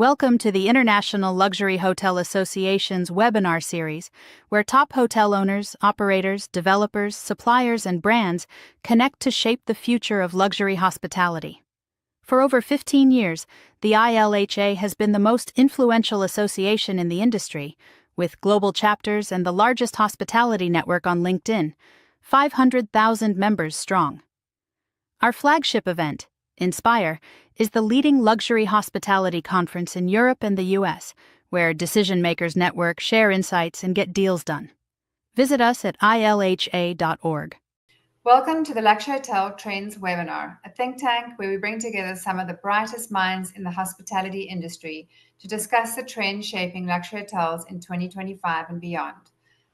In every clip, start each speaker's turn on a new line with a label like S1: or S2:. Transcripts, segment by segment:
S1: Welcome to the International Luxury Hotel Association's webinar series, where top hotel owners, operators, developers, suppliers, and brands connect to shape the future of luxury hospitality. For over 15 years, the ILHA has been the most influential association in the industry, with global chapters and the largest hospitality network on LinkedIn, 500,000 members strong. Our flagship event, Inspire, is the leading luxury hospitality conference in Europe and the US, where decision-makers network, share insights, and get deals done. Visit us at ilha.org.
S2: Welcome to the Luxury Hotel Trends webinar, a think tank where we bring together some of the brightest minds in the hospitality industry to discuss the trends shaping luxury hotels in 2025 and beyond.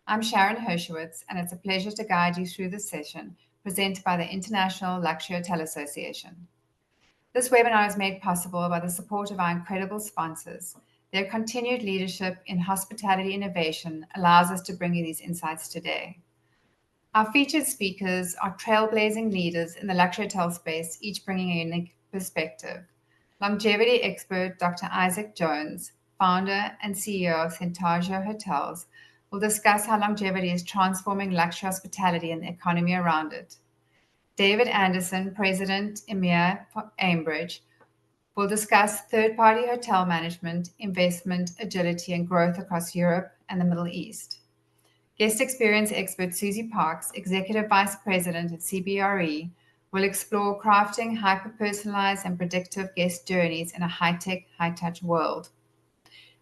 S2: I'm Sharon Hershowitz, and it's a pleasure to guide you through this session presented by the International Luxury Hotel Association. This webinar is made possible by the support of our incredible sponsors. Their continued leadership in hospitality innovation allows us to bring you these insights today. Our featured speakers are trailblazing leaders in the luxury hotel space, each bringing a unique perspective. Longevity expert Dr. Isaac Jones, founder and CEO of Centagio Hotels, will discuss how longevity is transforming luxury hospitality and the economy around it. David Anderson, President EMEA for Aimbridge, will discuss third-party hotel management, investment, agility, and growth across Europe and the Middle East. Guest experience expert Susie Parks, Executive Vice President at CBRE, will explore crafting hyper-personalized and predictive guest journeys in a high-tech, high-touch world.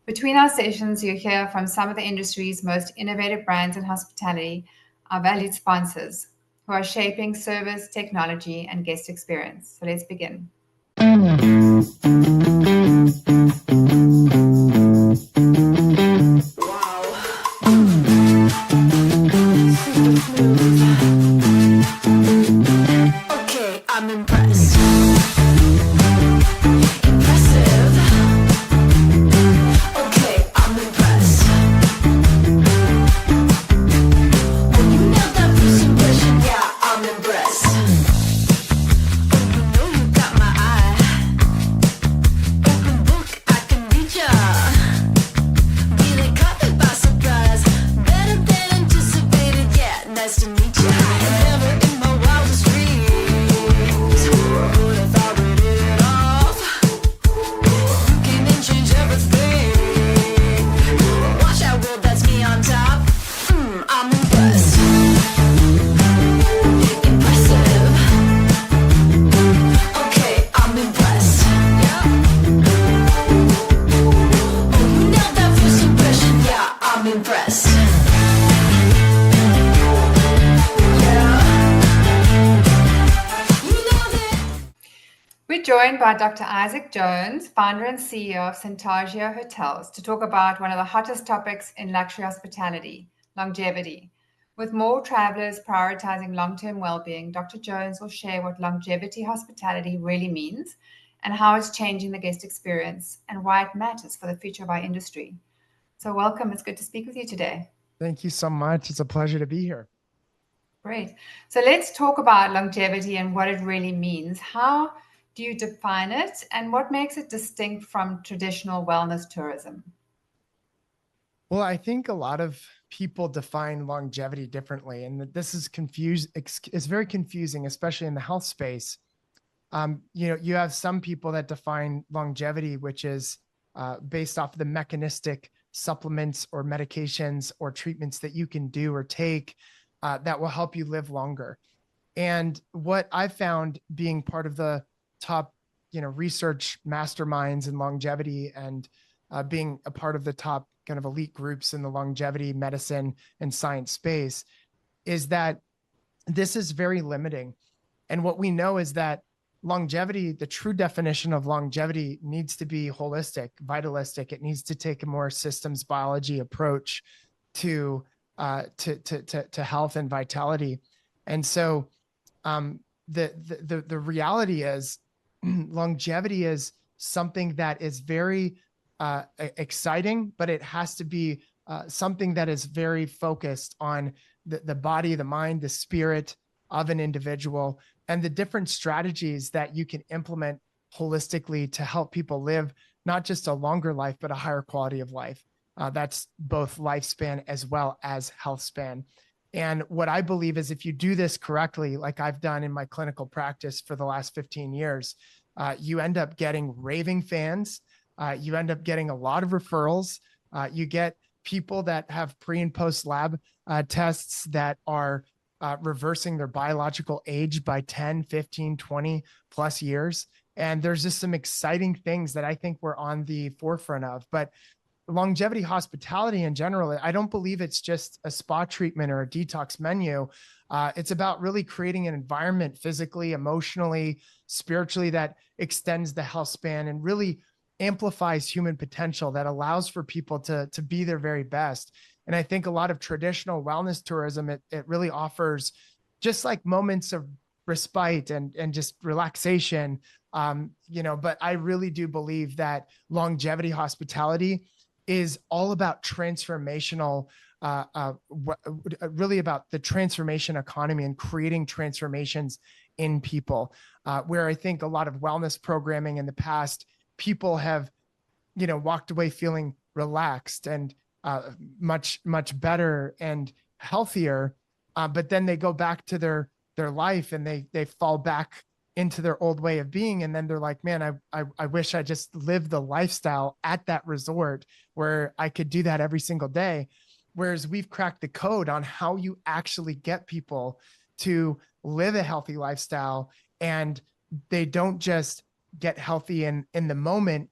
S2: Between our sessions, you'll hear from some of the industry's most innovative brands in hospitality, our valued sponsors, who are shaping service, technology, and guest experience. So let's begin.
S3: Okay, I'm impressed. Impressive. Okay, I'm impressed. When you nailed that first impression, yeah, I'm impressed. Oh, you know you got my eye. Open book, I can read ya. Really caught me by surprise. Better than anticipated, yeah, nice to meet ya. Never in my wildest dreams would have thought we'd hit it off. You came and changed everything. Watch out, world, that's me on top. I'm impressed. Impressive. Okay, I'm impressed. Oh, you nailed that first impression. Yeah, I'm impressed. You nailed it.
S2: We're joined by Dr. Isaac Jones, founder and CEO of Centagio Hotels, to talk about one of the hottest topics in luxury hospitality, longevity. With more travelers prioritizing long-term well-being, Dr. Jones will share what longevity hospitality really means and how it's changing the guest experience and why it matters for the future of our industry. So welcome. It's good to speak with you today.
S4: Thank you so much. It's a pleasure to be here.
S2: Great. So let's talk about longevity and what it really means. How do you define it, and what makes it distinct from traditional wellness tourism?
S4: Well, I think a lot of people define longevity differently, and that this is it's very confusing, especially in the health space. You have some people that define longevity, which is based off the mechanistic supplements or medications or treatments that you can do or take that will help you live longer. And what I found being part of the top, research masterminds in longevity and being a part of the top kind of elite groups in the longevity medicine and science space is that this is very limiting. And what we know is that longevity, the true definition of longevity, needs to be holistic, vitalistic. It needs to take a more systems biology approach to health and vitality. And so the reality is longevity is something that is very exciting, but it has to be something that is very focused on the body, the mind, the spirit of an individual, and the different strategies that you can implement holistically to help people live not just a longer life, but a higher quality of life. That's both lifespan as well as health span. And what I believe is if you do this correctly, like I've done in my clinical practice for the last 15 years, you end up getting raving fans. You end up getting a lot of referrals. You get people that have pre and post lab tests that are reversing their biological age by 10, 15, 20 plus years. And there's just some exciting things that I think we're on the forefront of. But longevity hospitality in general, I don't believe it's just a spa treatment or a detox menu. It's about really creating an environment physically, emotionally, spiritually that extends the health span and really amplifies human potential, that allows for people to be their very best. And I think a lot of traditional wellness tourism, it really offers just like moments of respite and just relaxation. But I really do believe that longevity hospitality is all about transformational, really about the transformation economy and creating transformations in people, where I think a lot of wellness programming in the past, people have, walked away feeling relaxed and much better and healthier, but then they go back to their life and they fall back into their old way of being. And then they're like, man, I wish I just lived the lifestyle at that resort where I could do that every single day. Whereas we've cracked the code on how you actually get people to live a healthy lifestyle, and they don't just get healthy in the moment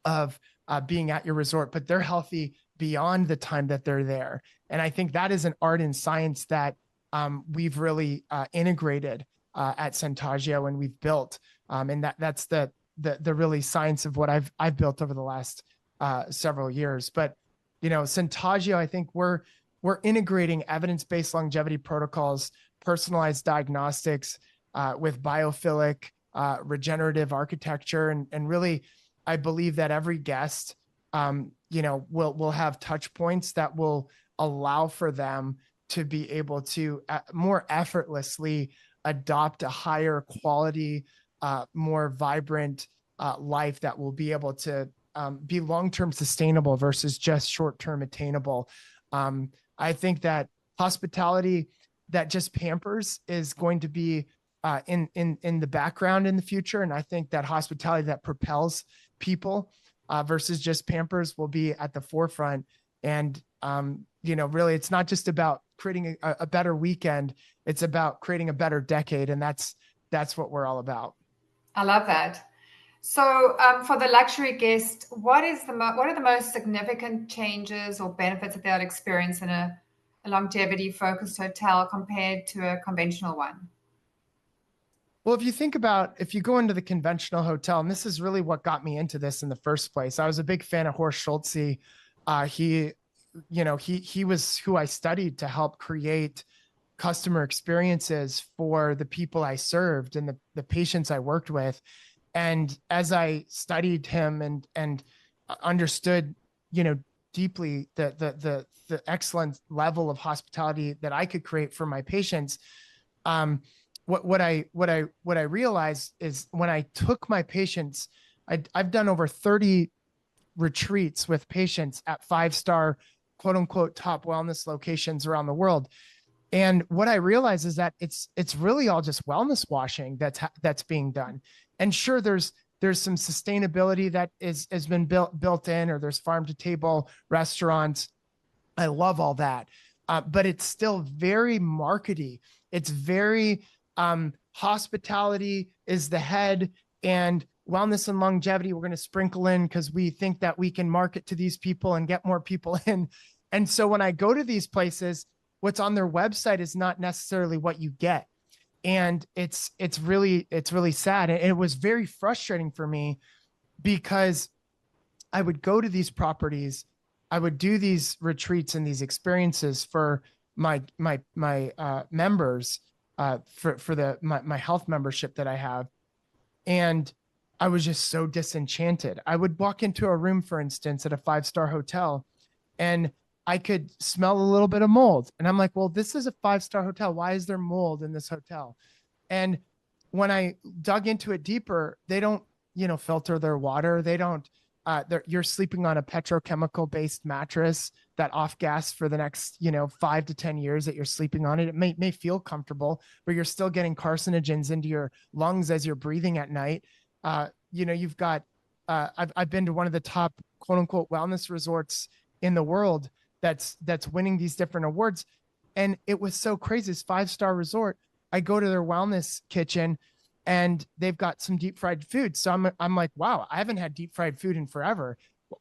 S4: of being at your resort, but they're healthy beyond the time that they're there. And I think that is an art and science that we've really integrated at Centagio and we've built. And that's the really science of what I've built over the last several years. But, Centagio, I think we're integrating evidence-based longevity protocols, personalized diagnostics with biophilic regenerative architecture. And really, I believe that every guest, will have touch points that will allow for them to be able to more effortlessly adopt a higher quality, more vibrant life that will be able to be long-term sustainable versus just short-term attainable. I think that hospitality that just pampers is going to be in the background in the future. And I think that hospitality that propels people versus just pampers will be at the forefront. And, really, it's not just about creating a better weekend. It's about creating a better decade. And that's what we're all about.
S2: I love that. So for the luxury guest, what are the most significant changes or benefits that they'll experience in a longevity focused hotel compared to a conventional one?
S4: Well, if you go into the conventional hotel, and this is really what got me into this in the first place, I was a big fan of Horst Schulze. He was who I studied to help create customer experiences for the people I served and the patients I worked with. And as I studied him and understood, deeply the excellent level of hospitality that I could create for my patients, what I realized is when I took my patients, I've done over 30 retreats with patients at 5-star, quote unquote, top wellness locations around the world. And what I realized is that it's really all just wellness washing that's being done. And sure, there's some sustainability that has been built in, or there's farm to table restaurants. I love all that. But it's still very markety. It's very hospitality is the head, and wellness and longevity we're going to sprinkle in because we think that we can market to these people and get more people in. And so when I go to these places, what's on their website is not necessarily what you get. And it's really sad. And it was very frustrating for me because I would go to these properties, I would do these retreats and these experiences for my members, for my health membership that I have. And I was just so disenchanted. I would walk into a room, for instance, at a 5-star hotel, and I could smell a little bit of mold. And I'm like, well, this is a 5-star hotel. Why is there mold in this hotel? And when I dug into it deeper, they don't, filter their water. They don't you're sleeping on a petrochemical based mattress that off gas for the next, 5 to 10 years that you're sleeping on it. It may feel comfortable, but you're still getting carcinogens into your lungs as you're breathing at night. You've got, I've been to one of the top quote unquote wellness resorts in the world that's winning these different awards. And it was so crazy. This 5-star resort, I go to their wellness kitchen and they've got some deep fried food. So I'm like, wow, I haven't had deep fried food in forever.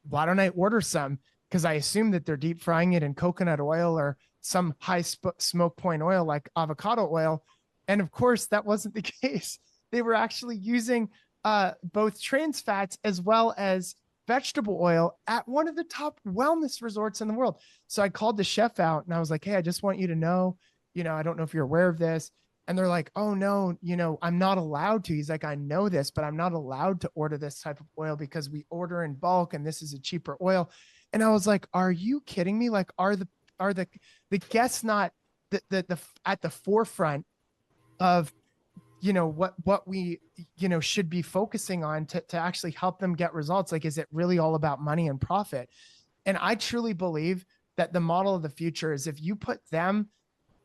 S4: Why don't I order some? Because I assume that they're deep frying it in coconut oil or some high smoke point oil like avocado oil. And of course, that wasn't the case. They were actually using both trans fats as well as vegetable oil at one of the top wellness resorts in the world. So I called the chef out and I was like, hey, I just want you to know, I don't know if you're aware of this. And they're like, oh no, I'm not allowed to. He's like, I know this, but I'm not allowed to order this type of oil because we order in bulk and this is a cheaper oil. And I was like, are you kidding me? Like, are the guests not the at the forefront of, what we, should be focusing on to actually help them get results? Like, is it really all about money and profit? And I truly believe that the model of the future is if you put them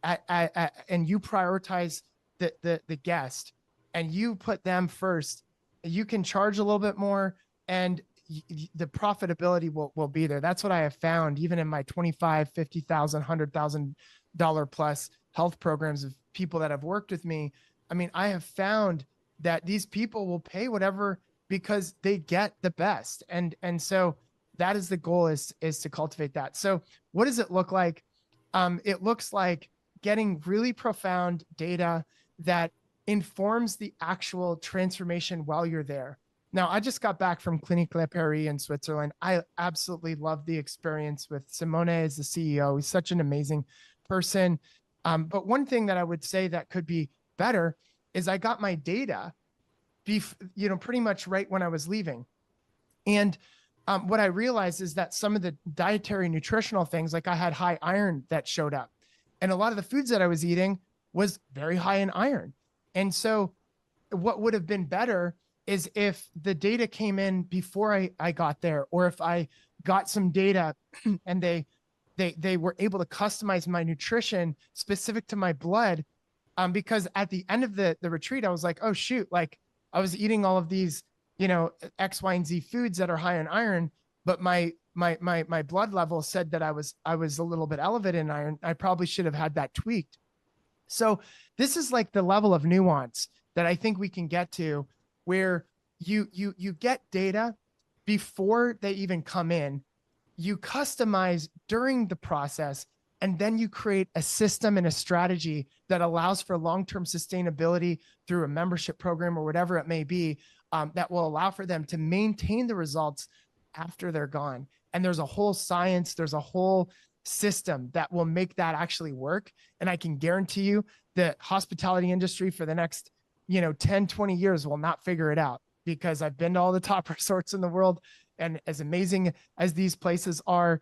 S4: and you prioritize the guest and you put them first, you can charge a little bit more and the profitability will be there. That's what I have found even in my $25,000, $50,000, $100,000 plus health programs of people that have worked with me. I mean, I have found that these people will pay whatever because they get the best. And so that is the goal is to cultivate that. So what does it look like? It looks like getting really profound data that informs the actual transformation while you're there. Now, I just got back from Clinique La Prairie in Switzerland. I absolutely love the experience with Simone as the CEO. He's such an amazing person. But one thing that I would say that could be better is I got my data, pretty much right when I was leaving. And what I realized is that some of the dietary nutritional things, like I had high iron that showed up. And a lot of the foods that I was eating was very high in iron. And so what would have been better is if the data came in before I got there, or if I got some data and they were able to customize my nutrition specific to my blood. Because at the end of the retreat, I was like, oh shoot, like I was eating all of these, X, Y, and Z foods that are high in iron, but my blood level said that I was a little bit elevated in iron. I probably should have had that tweaked. So this is like the level of nuance that I think we can get to where you get data before they even come in, you customize during the process, and then you create a system and a strategy that allows for long-term sustainability through a membership program or whatever it may be, that will allow for them to maintain the results after they're gone. And there's a whole science, there's a whole system that will make that actually work. And I can guarantee you the hospitality industry for the next, 10, 20 years will not figure it out, because I've been to all the top resorts in the world. And as amazing as these places are,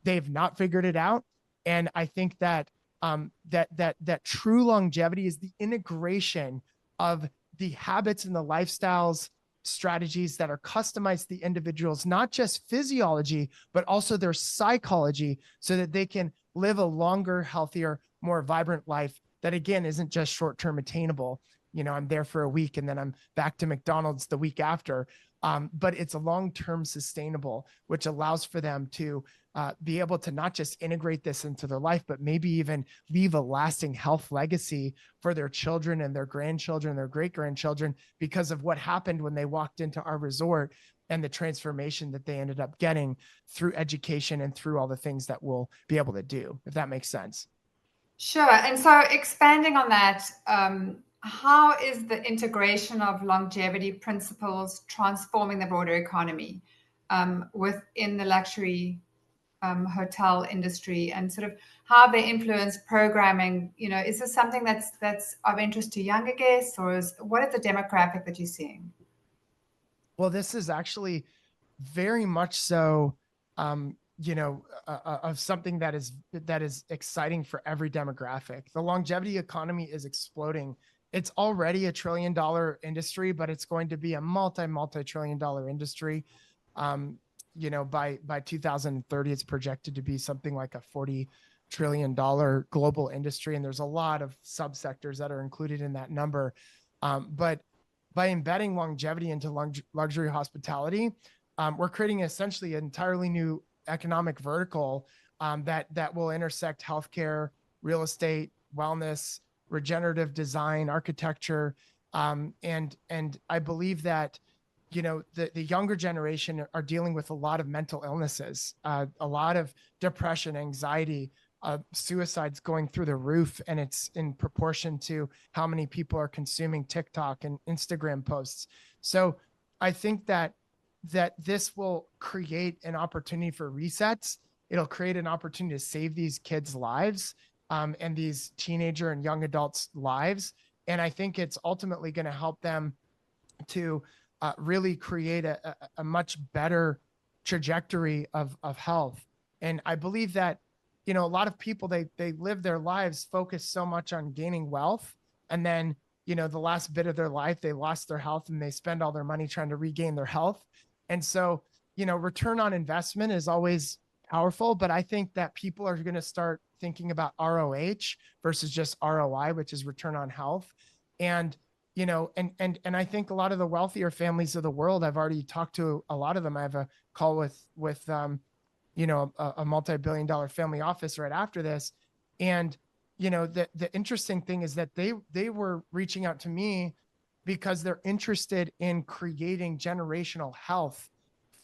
S4: they've not figured it out. And I think that that true longevity is the integration of the habits and the lifestyles strategies that are customized to the individuals, not just physiology, but also their psychology, so that they can live a longer, healthier, more vibrant life that, again, isn't just short-term attainable. I'm there for a week and then I'm back to McDonald's the week after. But it's a long-term sustainable, which allows for them to be able to not just integrate this into their life, but maybe even leave a lasting health legacy for their children and their grandchildren, their great-grandchildren, because of what happened when they walked into our resort and the transformation that they ended up getting through education and through all the things that we'll be able to do, if that makes sense.
S2: Sure. And so expanding on that, how is the integration of longevity principles transforming the broader economy within the luxury hotel industry, and sort of how they influence programming? Is this something that's of interest to younger guests, or what is the demographic that you're seeing?
S4: Well, this is actually very much so, of something that is exciting for every demographic. The longevity economy is exploding. It's already $1 trillion industry, but it's going to be a multi-trillion dollar industry. By 2030, it's projected to be something like a $40 trillion global industry. And there's a lot of subsectors that are included in that number. But by embedding longevity into luxury hospitality, we're creating essentially an entirely new economic vertical that will intersect healthcare, real estate, wellness, regenerative design, architecture, and I believe that the younger generation are dealing with a lot of mental illnesses, a lot of depression, anxiety, suicides going through the roof, and it's in proportion to how many people are consuming TikTok and Instagram posts. So I think that this will create an opportunity for resets. It'll create an opportunity to save these kids' lives, and these teenager and young adults' lives. And I think it's ultimately going to help them to really create a much better trajectory of health. And I believe that, a lot of people, they live their lives focused so much on gaining wealth. And then, the last bit of their life, they lost their health and they spend all their money trying to regain their health. And so, return on investment is always powerful, but I think that people are going to start thinking about ROH versus just ROI, which is return on health. And and I think a lot of the wealthier families of the world, I've already talked to a lot of them. I have a call with a multi-billion dollar family office right after this. And, the interesting thing is that they were reaching out to me because they're interested in creating generational health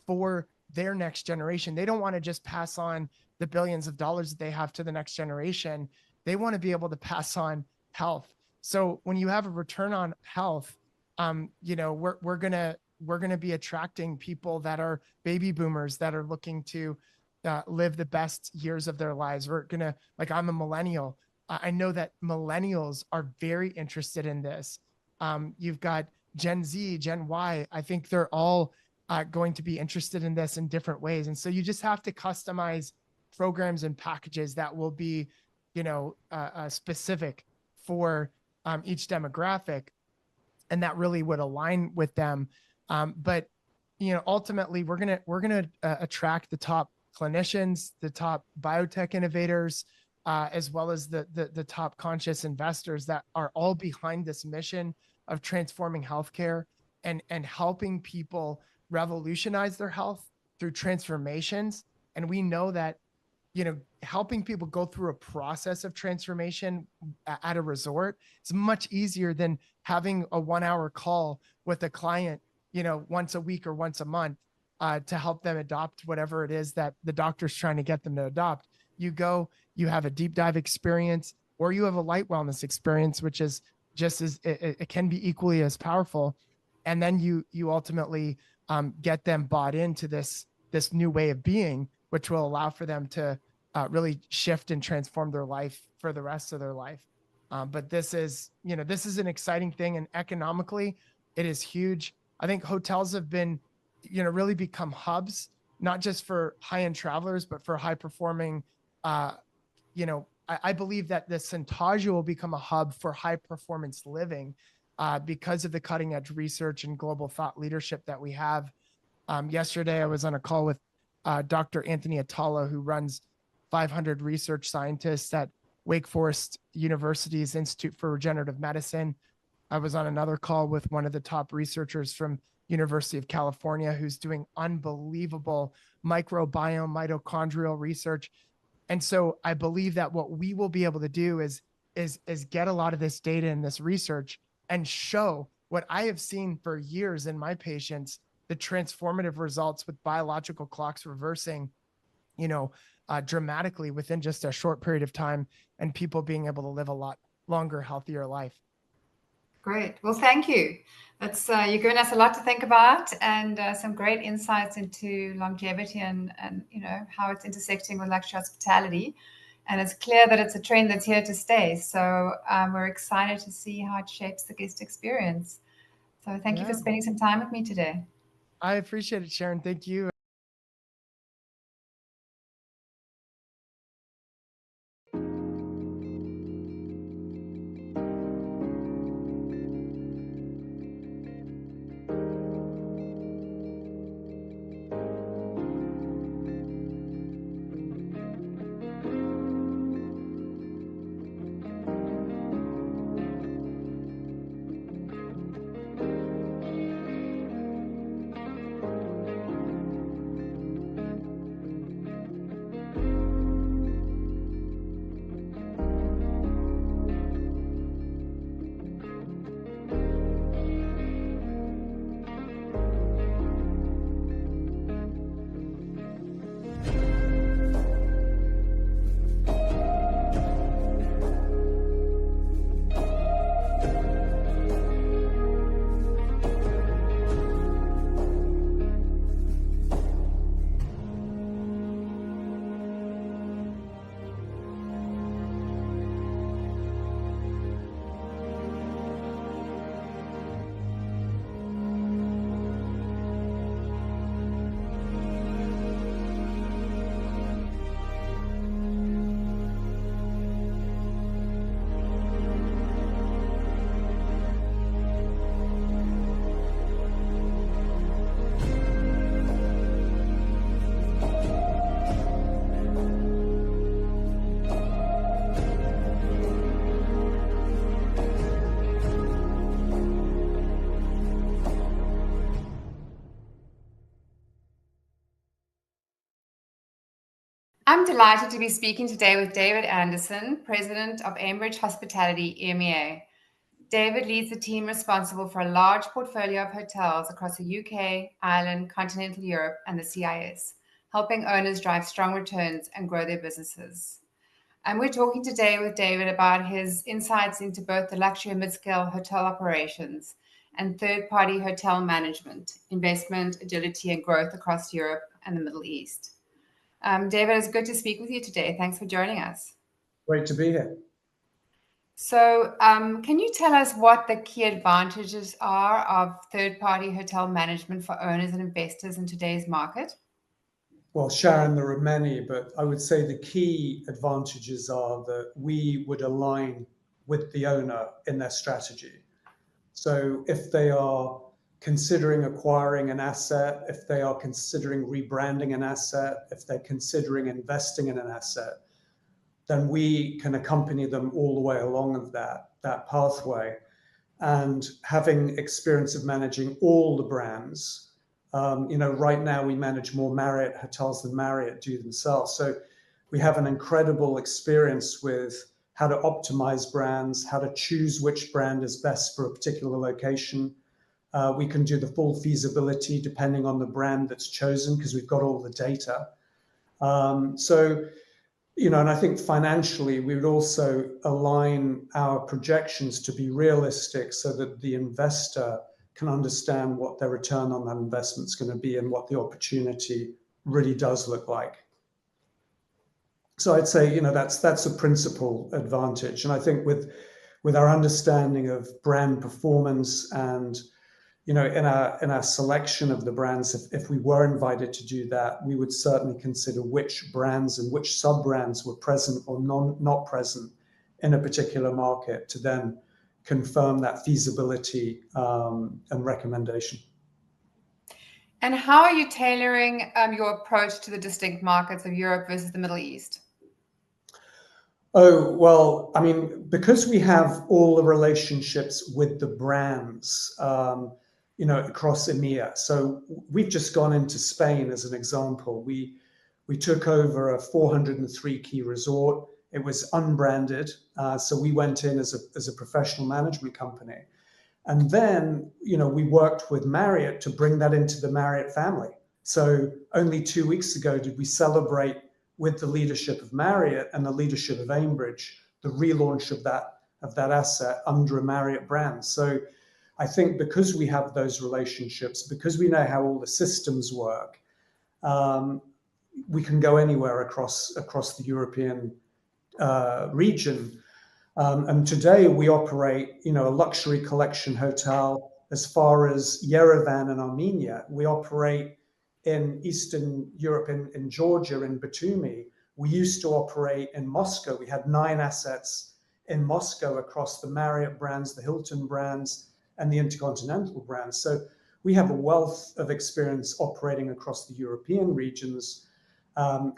S4: for their next generation. They don't want to just pass on the billions of dollars that they have to the next generation. They want to be able to pass on health. So when you have a return on health, we're gonna be attracting people that are baby boomers that are looking to live the best years of their lives. I'm a millennial. I know that millennials are very interested in this. You've got Gen Z, Gen Y. I think they're all going to be interested in this in different ways. And so you just have to customize programs and packages that will be, specific for each demographic, and that really would align with them. But ultimately, we're gonna attract the top clinicians, the top biotech innovators, as well as the top conscious investors that are all behind this mission of transforming healthcare and helping people revolutionize their health through transformations. And we know that helping people go through a process of transformation at a resort is much easier than having a 1-hour call with a client, once a week or once a month, to help them adopt whatever it is that the doctor's trying to get them to adopt. You go, you have a deep dive experience, or you have a light wellness experience, which is just as it can be equally as powerful. And then you ultimately get them bought into this new way of being, which will allow for them to really shift and transform their life for the rest of their life. But this is an exciting thing, and economically, it is huge. I think hotels have been, really become hubs, not just for high-end travelers, but for high-performing. I believe that the Centaggia will become a hub for high-performance living because of the cutting-edge research and global thought leadership that we have. Yesterday, I was on a call with Dr. Anthony Atala, who runs 500 research scientists at Wake Forest University's Institute for Regenerative Medicine. I was on another call with one of the top researchers from University of California, who's doing unbelievable microbiome, mitochondrial research. And so I believe that what we will be able to do is get a lot of this data and this research and show what I have seen for years in my patients, the transformative results with biological clocks reversing, dramatically within just a short period of time, and people being able to live a lot longer, healthier life.
S2: Great. Well, thank you. That's you're giving us a lot to think about, and some great insights into longevity and how it's intersecting with luxury hospitality. And it's clear that it's a trend that's here to stay. So we're excited to see how it shapes the guest experience. So thank you for spending some time with me today.
S4: I appreciate it, Sharon. Thank you.
S2: I'm delighted to be speaking today with David Anderson, President of Aimbridge Hospitality EMEA. David leads the team responsible for a large portfolio of hotels across the UK, Ireland, continental Europe, and the CIS, helping owners drive strong returns and grow their businesses. And we're talking today with David about his insights into both the luxury and mid-scale hotel operations and third-party hotel management, investment, agility, and growth across Europe and the Middle East. David, it's good to speak with you today. Thanks for joining us.
S5: Great to be here.
S2: So, can you tell us what the key advantages are of third-party hotel management for owners and investors in today's market?
S5: Well, Sharon, there are many, but I would say the key advantages are that we would align with the owner in their strategy. So if they are considering acquiring an asset, if they are considering rebranding an asset, if they're considering investing in an asset, then we can accompany them all the way along of that pathway. And having experience of managing all the brands, right now we manage more Marriott hotels than Marriott do themselves. So we have an incredible experience with how to optimize brands, how to choose which brand is best for a particular location. We can do the full feasibility depending on the brand that's chosen because we've got all the data. And I think financially, we would also align our projections to be realistic so that the investor can understand what their return on that investment is going to be and what the opportunity really does look like. So I'd say, that's a principal advantage. And I think with our understanding of brand performance and in our selection of the brands, if we were invited to do that, we would certainly consider which brands and which sub-brands were present or not present in a particular market to then confirm that feasibility and recommendation.
S2: And how are you tailoring your approach to the distinct markets of Europe versus the Middle East?
S5: Oh, well, because we have all the relationships with the brands, across EMEA. So we've just gone into Spain as an example. We took over a 403 key resort. It was unbranded. So we went in as a professional management company. And then, we worked with Marriott to bring that into the Marriott family. So only 2 weeks ago did we celebrate with the leadership of Marriott and the leadership of Aimbridge, the relaunch of that asset under a Marriott brand. So I think because we have those relationships, because we know how all the systems work, we can go anywhere across the European region. And today we operate, a luxury collection hotel as far as Yerevan in Armenia. We operate in Eastern Europe, in Georgia, in Batumi. We used to operate in Moscow. We had 9 assets in Moscow across the Marriott brands, the Hilton brands, and the Intercontinental brands. So we have a wealth of experience operating across the European regions.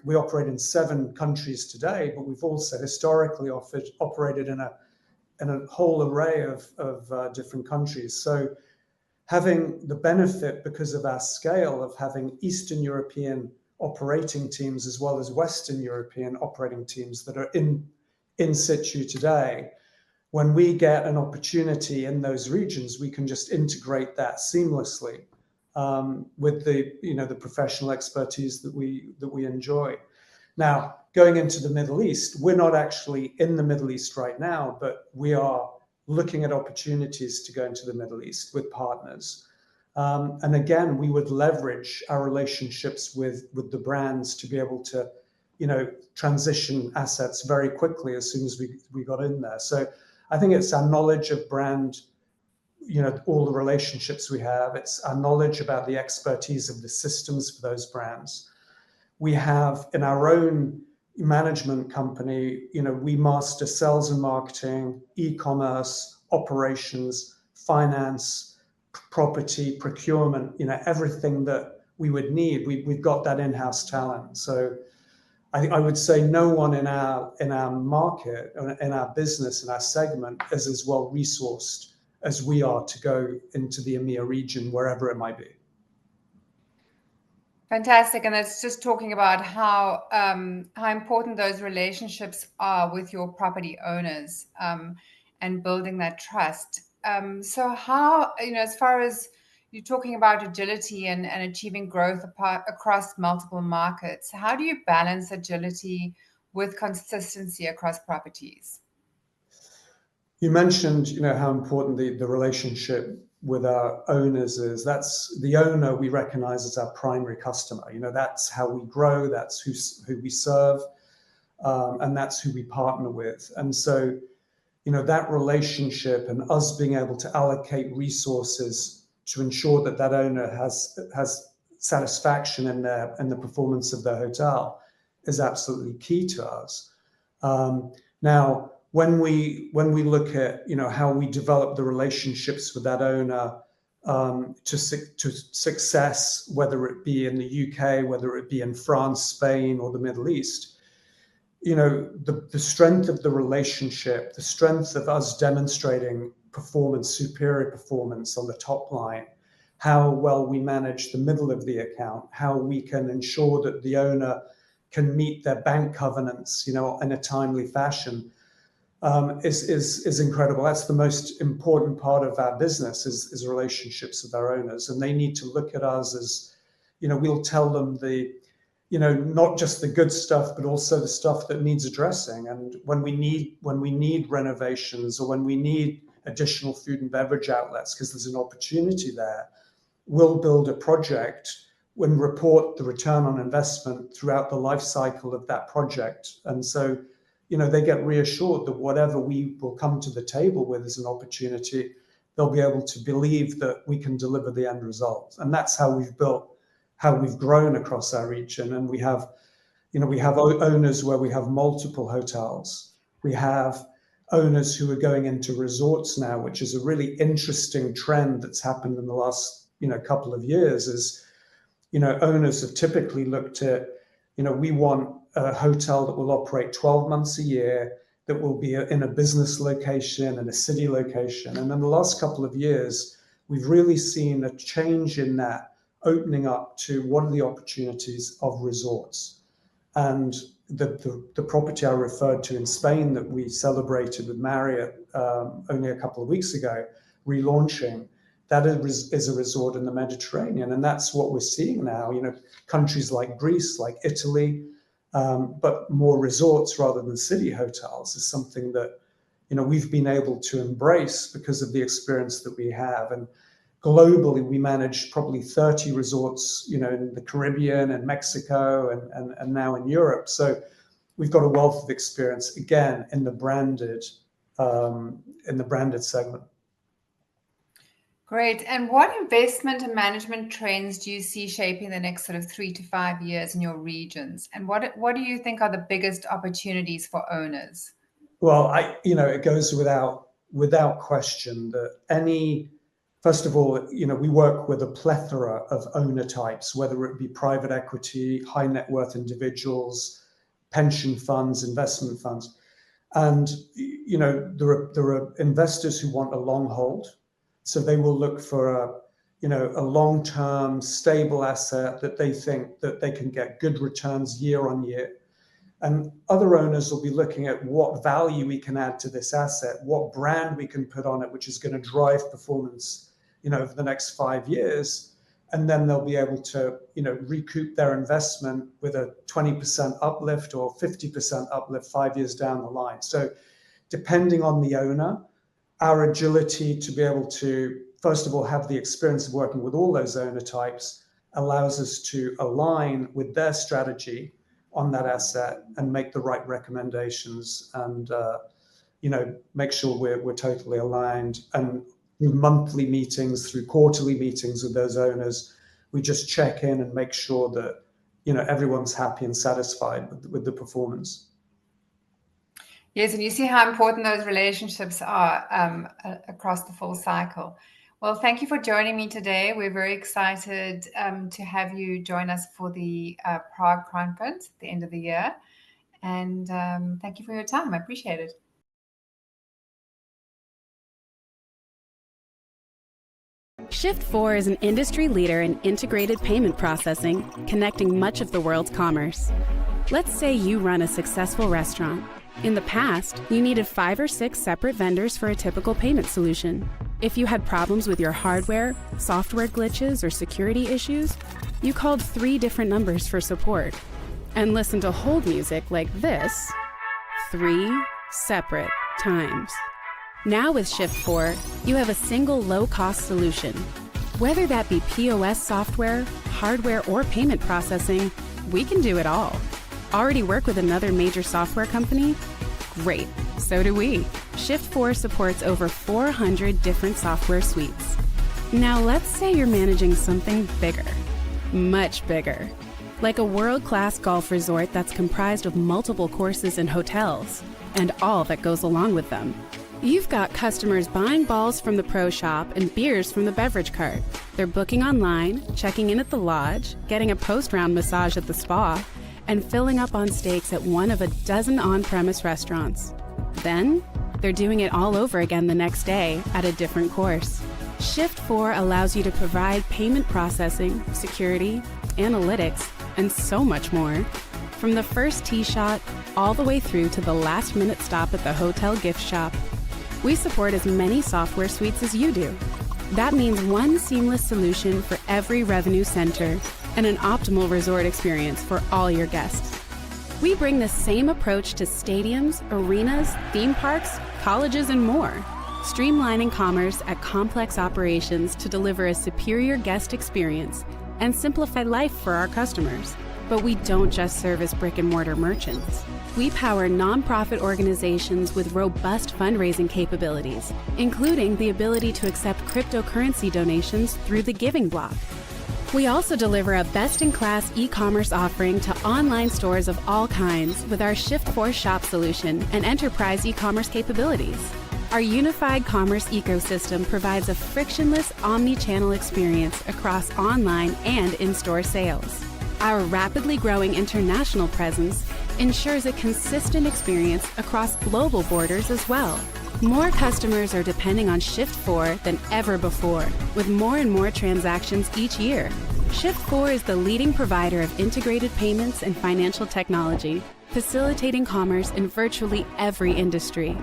S5: We operate in 7 countries today, but we've also historically operated in a whole array of different countries. So having the benefit, because of our scale, of having Eastern European operating teams as well as Western European operating teams that are in situ today, when we get an opportunity in those regions, we can just integrate that seamlessly with the professional expertise that we enjoy. Now, going into the Middle East, we're not actually in the Middle East right now, but we are looking at opportunities to go into the Middle East with partners. And again, we would leverage our relationships with the brands to be able to, transition assets very quickly as soon as we got in there. So I think it's our knowledge of brand, all the relationships we have. It's our knowledge about the expertise of the systems for those brands. We have in our own management company, we master sales and marketing, e-commerce, operations, finance, property, procurement, everything that we would need. We've got that in-house talent. So I would say no one in our market, in our business, in our segment is as well resourced as we are to go into the EMEA region, wherever it might be.
S2: Fantastic, and it's just talking about how important those relationships are with your property owners, and building that trust. So, how as far as you're talking about agility and achieving growth across multiple markets, how do you balance agility with consistency across properties?
S5: You mentioned, how important the relationship with our owners is. That's the owner we recognize as our primary customer. That's how we grow. That's who we serve, and that's who we partner with. And so, that relationship and us being able to allocate resources to ensure that that owner has satisfaction in the performance of their hotel is absolutely key to us. Now, when we look at how we develop the relationships with that owner to success, whether it be in the UK, whether it be in France, Spain, or the Middle East, the strength of the relationship, the strength of us demonstrating performance, superior performance on the top line, how well we manage the middle of the account, how we can ensure that the owner can meet their bank covenants, in a timely fashion, is incredible. That's the most important part of our business is relationships with our owners, and they need to look at us as, we'll tell them not just the good stuff, but also the stuff that needs addressing. And when we need renovations, or when we need additional food and beverage outlets, because there's an opportunity there, we'll build a project and report the return on investment throughout the life cycle of that project. And so, they get reassured that whatever we will come to the table with as an opportunity, they'll be able to believe that we can deliver the end result. And that's how we've grown across our region. And we have owners where we have multiple hotels. We have owners who are going into resorts now, which is a really interesting trend that's happened in the last, couple of years. Is, owners have typically looked at, we want a hotel that will operate 12 months a year, that will be in a business location and a city location. And in the last couple of years, we've really seen a change in that, opening up to what are the opportunities of resorts. And the property I referred to in Spain that we celebrated with Marriott only a couple of weeks ago, relaunching, that is a resort in the Mediterranean. And that's what we're seeing now, countries like Greece, like Italy, but more resorts rather than city hotels is something that, we've been able to embrace because of the experience that we have. And globally, we manage probably 30 resorts, in the Caribbean and Mexico and now in Europe. So we've got a wealth of experience, again, in the branded segment.
S2: Great. And what investment and management trends do you see shaping the next sort of 3 to 5 years in your regions? And what do you think are the biggest opportunities for owners?
S5: Well, it goes without question that first of all, we work with a plethora of owner types, whether it be private equity, high net worth individuals, pension funds, investment funds. And, there are investors who want a long hold. So they will look for a long-term stable asset that they think that they can get good returns year on year. And other owners will be looking at what value we can add to this asset, what brand we can put on it, which is going to drive performance, over the next 5 years. And then they'll be able to, recoup their investment with a 20% uplift or 50% uplift 5 years down the line. So depending on the owner, our agility to be able to, first of all, have the experience of working with all those owner types allows us to align with their strategy on that asset and make the right recommendations and, make sure we're totally aligned. And through monthly meetings, through quarterly meetings with those owners, we just check in and make sure that, everyone's happy and satisfied with the performance.
S2: Yes, and you see how important those relationships are across the full cycle. Well, thank you for joining me today. We're very excited to have you join us for the Prague conference at the end of the year. And thank you for your time. I appreciate it.
S6: Shift4 is an industry leader in integrated payment processing, connecting much of the world's commerce. Let's say you run a successful restaurant. In the past, you needed 5 or 6 separate vendors for a typical payment solution. If you had problems with your hardware, software glitches, or security issues, you called 3 different numbers for support and listened to hold music like this 3 separate times. Now with Shift4, you have a single low-cost solution. Whether that be POS software, hardware, or payment processing, we can do it all. Already work with another major software company? Great, so do we. Shift4 supports over 400 different software suites. Now let's say you're managing something bigger, much bigger, like a world-class golf resort that's comprised of multiple courses and hotels, and all that goes along with them. You've got customers buying balls from the pro shop and beers from the beverage cart. They're booking online, checking in at the lodge, getting a post-round massage at the spa, and filling up on steaks at one of a dozen on-premise restaurants. Then, they're doing it all over again the next day at a different course. Shift4 allows you to provide payment processing, security, analytics, and so much more. From the first tee shot all the way through to the last-minute stop at the hotel gift shop. We support as many software suites as you do. That means one seamless solution for every revenue center and an optimal resort experience for all your guests. We bring the same approach to stadiums, arenas, theme parks, colleges, and more, streamlining commerce at complex operations to deliver a superior guest experience and simplify life for our customers. But we don't just service brick-and-mortar merchants. We power nonprofit organizations with robust fundraising capabilities, including the ability to accept cryptocurrency donations through the Giving Block. We also deliver a best-in-class e-commerce offering to online stores of all kinds with our Shift4 Shop solution and enterprise e-commerce capabilities. Our unified commerce ecosystem provides a frictionless omni-channel experience across online and in-store sales. Our rapidly growing international presence ensures a consistent experience across global borders as well. More customers are depending on Shift4 than ever before, with more and more transactions each year. Shift4 is the leading provider of integrated payments and financial technology, facilitating commerce in virtually every industry.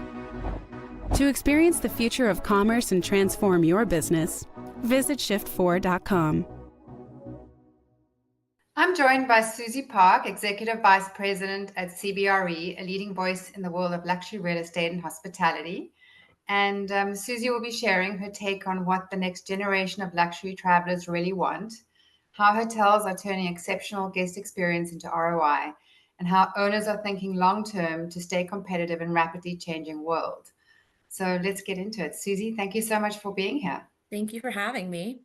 S6: To experience the future of commerce and transform your business, visit shift4.com.
S2: I'm joined by Susie Park, Executive Vice President at CBRE, a leading voice in the world of luxury real estate and hospitality. And Susie will be sharing her take on what the next generation of luxury travelers really want, how hotels are turning exceptional guest experience into ROI, and how owners are thinking long-term to stay competitive in a rapidly changing world. So let's get into it. Susie, thank you so much for being here.
S7: Thank you for having me.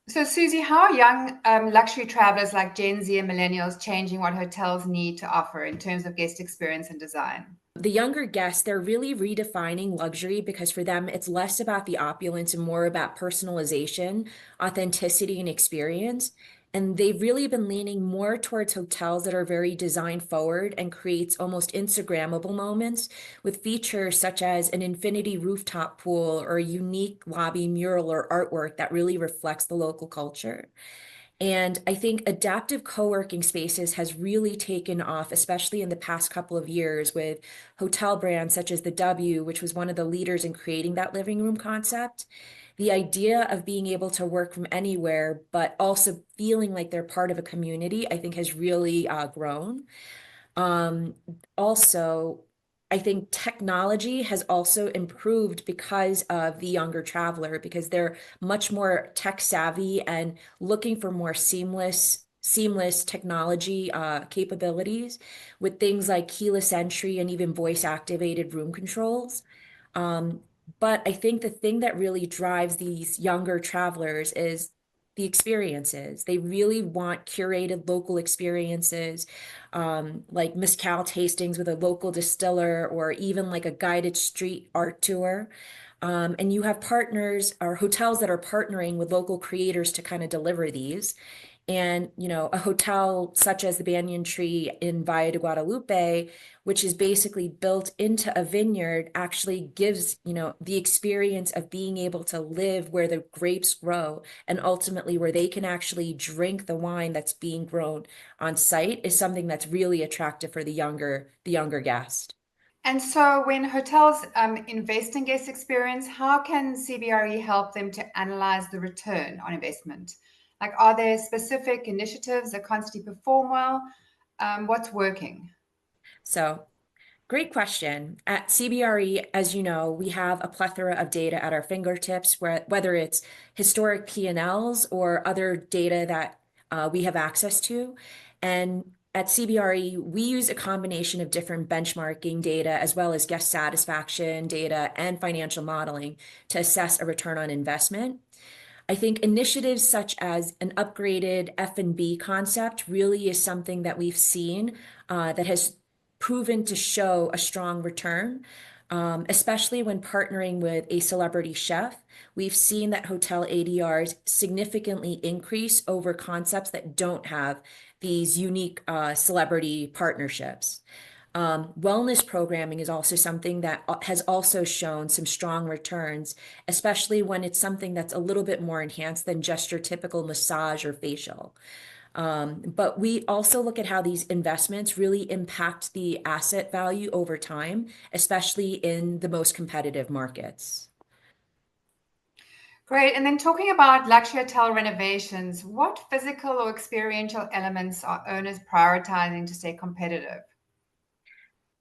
S2: So, Susie, how are young luxury travelers like Gen Z and millennials changing what hotels need to offer in terms of guest experience and design?
S7: The younger guests, they're really redefining luxury because for them, it's less about the opulence and more about personalization, authenticity, and experience. And they've really been leaning more towards hotels that are very design forward and creates almost Instagrammable moments with features such as an infinity rooftop pool or a unique lobby mural or artwork that really reflects the local culture. And I think adaptive co-working spaces has really taken off, especially in the past couple of years with hotel brands such as the W, which was one of the leaders in creating that living room concept. The idea of being able to work from anywhere, but also feeling like they're part of a community, I think has really grown. Also, I think technology has also improved because of the younger traveler, because they're much more tech savvy and looking for more seamless technology capabilities with things like keyless entry and even voice activated room controls. But I think the thing that really drives these younger travelers is the experiences. They really want curated local experiences, like mezcal tastings with a local distiller, or even like a guided street art tour. And you have partners or hotels that are partnering with local creators to kind of deliver these. And, a hotel such as the Banyan Tree in Valle de Guadalupe, which is basically built into a vineyard, actually gives, the experience of being able to live where the grapes grow and ultimately where they can actually drink the wine that's being grown on site is something that's really attractive for the younger guest.
S2: And so when hotels invest in guest experience, how can CBRE help them to analyze the return on investment? Like, are there specific initiatives that constantly perform well? What's working?
S7: So, great question. At CBRE, as you know, we have a plethora of data at our fingertips, whether it's historic P&Ls or other data that we have access to. And at CBRE, we use a combination of different benchmarking data as well as guest satisfaction data and financial modeling to assess a return on investment. I think initiatives such as an upgraded F&B concept really is something that we've seen that has proven to show a strong return, especially when partnering with a celebrity chef. We've seen that hotel ADRs significantly increase over concepts that don't have these unique celebrity partnerships. Wellness programming is also something that has also shown some strong returns, especially when it's something that's a little bit more enhanced than just your typical massage or facial. But we also look at how these investments really impact the asset value over time, especially in the most competitive markets.
S2: Great. And then talking about luxury hotel renovations, what physical or experiential elements are owners prioritizing to stay competitive?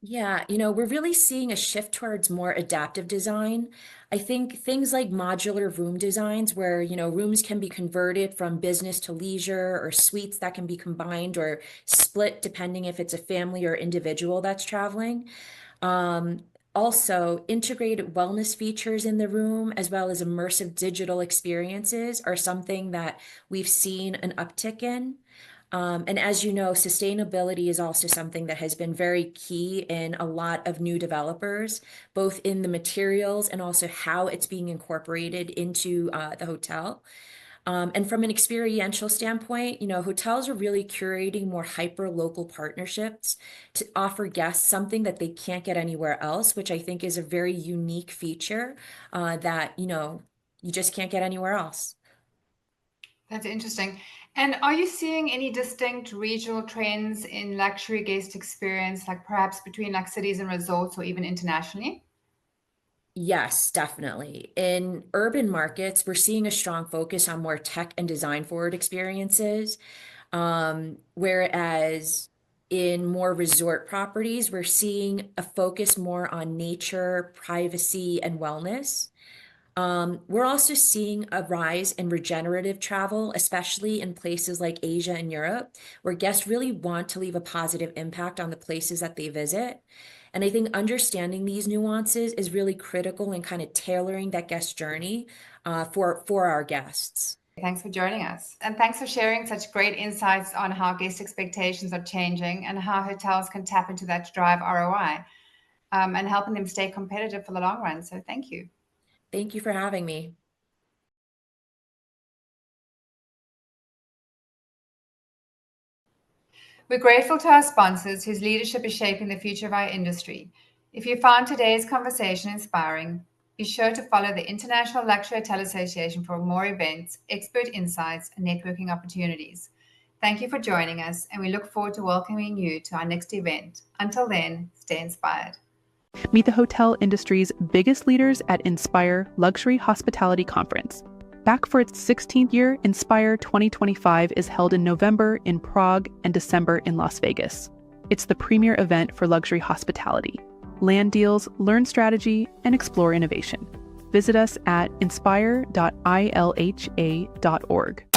S7: Yeah, we're really seeing a shift towards more adaptive design. I think things like modular room designs where, rooms can be converted from business to leisure or suites that can be combined or split depending if it's a family or individual that's traveling. Also, integrated wellness features in the room as well as immersive digital experiences are something that we've seen an uptick in. And as you know, sustainability is also something that has been very key in a lot of new developers, both in the materials and also how it's being incorporated into the hotel. And from an experiential standpoint, hotels are really curating more hyper-local partnerships to offer guests something that they can't get anywhere else, which I think is a very unique feature that, you just can't get anywhere else.
S2: That's interesting. And are you seeing any distinct regional trends in luxury guest experience, like perhaps between like cities and resorts or even internationally?
S7: Yes, definitely. In urban markets, we're seeing a strong focus on more tech and design forward experiences. Whereas in more resort properties, we're seeing a focus more on nature, privacy, and wellness. We're also seeing a rise in regenerative travel, especially in places like Asia and Europe, where guests really want to leave a positive impact on the places that they visit. And I think understanding these nuances is really critical in kind of tailoring that guest journey for our guests.
S2: Thanks for joining us. And thanks for sharing such great insights on how guest expectations are changing and how hotels can tap into that to drive ROI and helping them stay competitive for the long run. So thank you.
S7: Thank you for having me.
S2: We're grateful to our sponsors whose leadership is shaping the future of our industry. If you found today's conversation inspiring, be sure to follow the International Luxury Hotel Association for more events, expert insights, and networking opportunities. Thank you for joining us, and we look forward to welcoming you to our next event. Until then, stay inspired.
S8: Meet the hotel industry's biggest leaders at Inspire Luxury Hospitality Conference. Back for its 16th year, Inspire 2025 is held in November in Prague and December in Las Vegas. It's the premier event for luxury hospitality. Land deals, learn strategy, and explore innovation. Visit us at inspire.ilha.org.